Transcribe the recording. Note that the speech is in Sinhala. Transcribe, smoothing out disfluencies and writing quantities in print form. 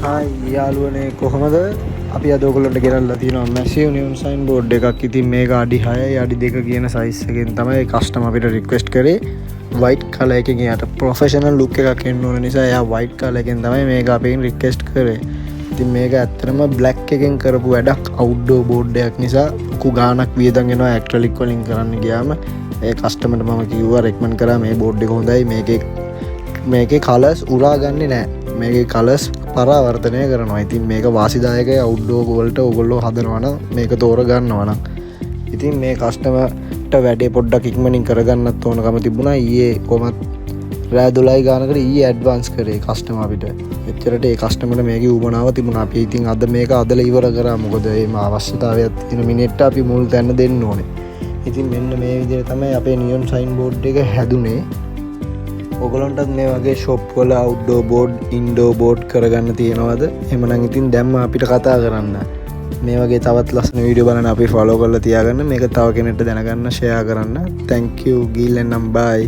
හායි යාළුවනේ කොහොමද? අපි අද ඔයගොල්ලන්ට ගෙනල්ලා තියෙනවා මැසිව් නියොන් සයින් බෝඩ් එකක්. ඉතින් මේක අඩි 6යි අඩි 2 කියන සයිස් එකෙන් තමයි කස්ටමර් අපිට රික්වෙස්ට් කරේ. වයිට් කලර් එකකින් එයාට ප්‍රොෆෙෂනල් ලුක් එකක් එන්න ඕන නිසා එයා වයිට් කලර් එකෙන් තමයි මේක අපෙන් රික්වෙස්ට් කරේ. ඉතින් මේක ඇත්තටම බ්ලැක් එකෙන් කරපු වැඩක්. අවුට්ඩෝර් බෝඩ් එකක් නිසා ලොකු ගාණක් වියදම් වෙනවා ඇක්‍රලික් වලින් කරන්න ගියාම. ඒ කස්ටමර්ට මම කිව්වා රෙකමන්ඩ් කරා මේ බෝඩ් එක හොඳයි. මේකේ කලර්ස් උරා ගන්නේ නැහැ. මේකේ කලර්ස් පරාවර්තනය කරනවා. ඉතින් මේක වාසිදායකයි අවුට්ඩෝර් වලට ඔයගොල්ලෝ හදනවා නම් මේක තෝරගන්නවා නම්. ඉතින් මේ කස්ටමර්ට වැඩේ පොඩ්ඩක් ඉක්මනින් කරගන්නත් ඕනකම තිබුණා. ඊයේ කොහමත් රෑ 12යි ගානකට ඊයේ ඇඩ්වාන්ස් කරේ කස්ටමර් අපිට. එච්චරට ඒ කස්ටමර්ට මේකේ උවමනාව තිබුණා. අපි ඉතින් අද මේක අදලා ඉවර කරා. මොකද මේ අවශ්‍යතාවයක් තියෙන මිනිත්ට අපි මුල් තැන දෙන්න ඕනේ. ඉතින් මෙන්න මේ විදිහට තමයි අපේ නියොන් සයින් බෝඩ් එක හැදුනේ. ඔගලන්ටත් මේ වගේ ෂොප් වල අවුට්ඩෝර් බෝඩ් ඉන්ඩෝර් බෝඩ් කරගන්න තියෙනවද? එහෙමනම් ඉතින් දැම්ම අපිට කතා කරන්න. මේ වගේ තවත් ලස්සන වීඩියෝ බලන්න අපි ෆලෝ කරලා තියාගන්න. මේක තව කෙනෙක්ට දැනගන්න ෂෙයා කරන්න. thank you ගිල්ලෙන්නම් bye.